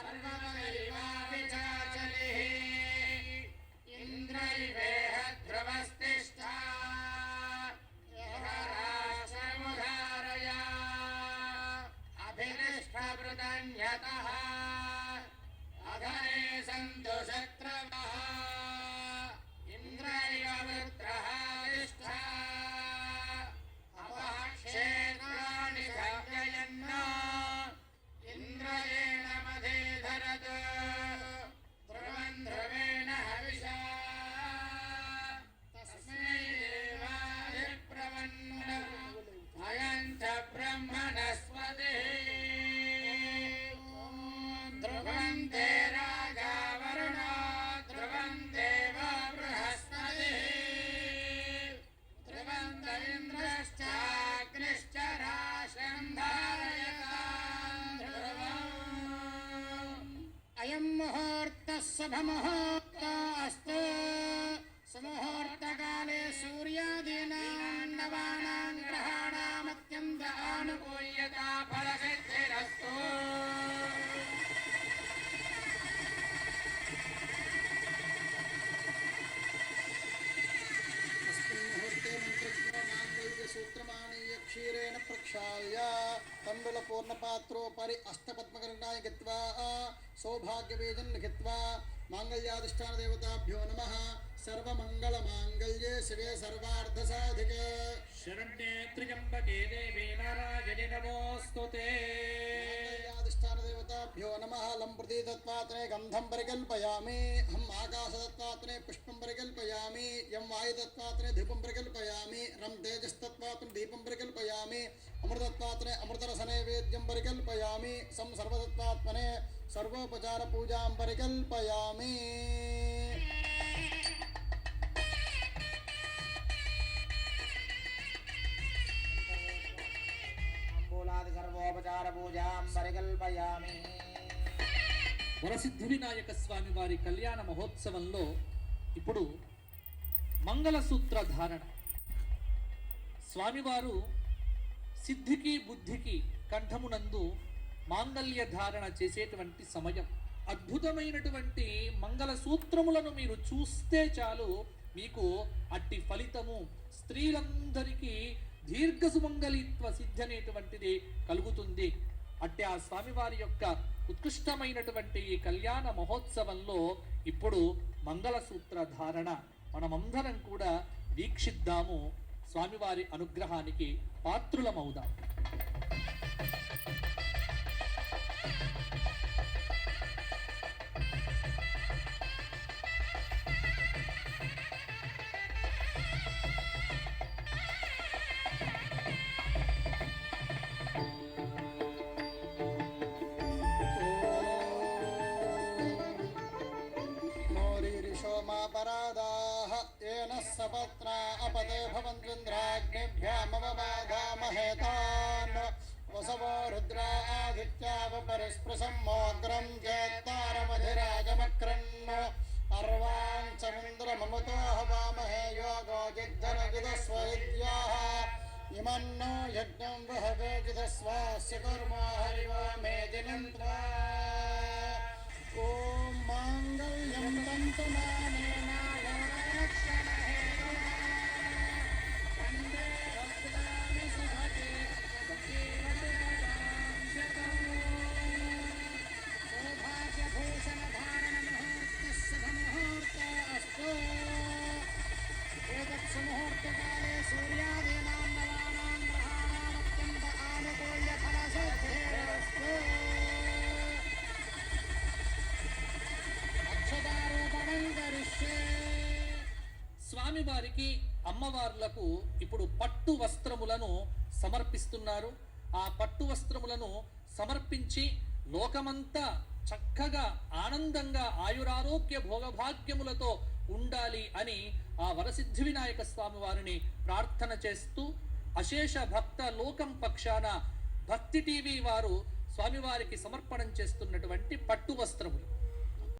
सर्वदैवाभिचाचलिः इन्द्रैवेह ध्रुवस्तिष्ठा यः राष्ट्रमुधारया अभिनिष्ठभृतन्यतः अधरे सन्तु शत्रवः इन्द्रैव वृत्रः तिष्ठा अपक्षेत्राणि धव्ययन् इन्द्रयेण मधेधरत् ध्रुवं ध्रुवेण हविषा तस्मै देवाधिप्रवन्न अयं च ब्रह्मणस्पतिः ध्रुवं ते राजा वरुणो ध्रुवं देवो बृहस्पतिः ध्रुवं च इन्द्रश्चाग्निश्च राशिं धारयतां ध्रुवम् अयं मुहूर्तः शुभमुहूर्तोऽस्तु सुमुहूर्तकाले सूर्यादीनां नवानां ग्रहाणामत्यन्त आनुकूल्यता फलसिद्धिरस्तु सूत्रमानीय क्षीरेण प्रक्षाल्य तण्डुलपूर्णपात्रोपरि अष्टपद्मकर्णाय गत्वा सौभाग्यबीजं लिखित्वा माङ्गल्याधिष्ठानदेवताभ्यो नमः सर्वमङ्गलमाङ्गल्ये शिवे सर्वार्धसाधिके शरण्ये त्र्यम्बके देवी नारायणि नमोऽस्तुते माङ्गल्याधिष्ठानदेवताभ्यो नमः लं प्रतीतत्वात्रे गन्धं परिकल्पयामि अहम् आकाशतत्वात्रे पुष्पं परिकल्पयामि यं वायुतत्वात्रे धूपं परिकल्पयामि रं तेजस्तत्वात्रे दीपं परिकल्पयामि अमृतत्वात्रे अमृतरसनैवेद्यं परिकल्पयामि सं सर्वतत्वात्मने सर्वोपचारपूजां परिकल्पयामि सर्वोपचारपूजां परिकल्पयामि వరసిద్ధి వినాయక స్వామి వారి కళ్యాణ మహోత్సవంలో ఇప్పుడు మంగళసూత్ర ధారణ. స్వామివారు సిద్ధికి బుద్ధికి కంఠమునందు మాంగళ్య ధారణ చేసేటువంటి సమయం. అద్భుతమైనటువంటి మంగళసూత్రములను మీరు చూస్తే చాలు మీకు అట్టి ఫలితము, స్త్రీలందరికీ దీర్ఘ సుమంగళిత్వ సిద్ధి అనేటువంటిది కలుగుతుంది. అట్టి ఆ స్వామివారి యొక్క ఉత్కృష్టమైనటువంటి ఈ కళ్యాణ మహోత్సవంలో ఇప్పుడు మంగళసూత్ర ధారణ మనమందరం కూడా వీక్షిద్దాము. స్వామివారి అనుగ్రహానికి పాత్రులమవుదాం. परादाः येन सपत्ना अपते भवन्त्विन्द्राग्निभ्यामवबाधामहेतान् वसवो रुद्रा आदित्यावपरिस्पृशं मोग्रं चेत्तारमधिराजमक्रन् अर्वाञ्चमिन्द्रममुतो हवामहे योगो जिद्धनगिदस्वैद्याः इमन्नो यज्ञं वहवे जिदस्वास्य कुर्मो हरिवो मेदिनन्त्वा ॐ माङ्गल्यं तन्तुनानेन लक्षणहेतुना वन्दे भद्राणि सुभगे सौभाग्यभूषणधारणमुहूर्तः शुभमुहूर्तोऽस्तु एतत्सुमुहूर्तकाले सूर्यादीनां नवानां ग्रहाणामत्यन्त आनुकूल्यफलसिद्धिरस्तु స్వామివారికి అమ్మవార్లకు ఇప్పుడు పట్టు వస్త్రములను సమర్పిస్తున్నారు. ఆ పట్టు వస్త్రములను సమర్పించి లోకమంతా చక్కగా ఆనందంగా ఆయురారోగ్య భోగభాగ్యములతో ఉండాలి అని ఆ వరసిద్ధి వినాయక స్వామి వారిని ప్రార్థన చేస్తూ అశేష భక్త లోకం పక్షాన భక్తి టీవీ వారు స్వామివారికి సమర్పణం చేస్తున్నటువంటి పట్టు వస్త్రములు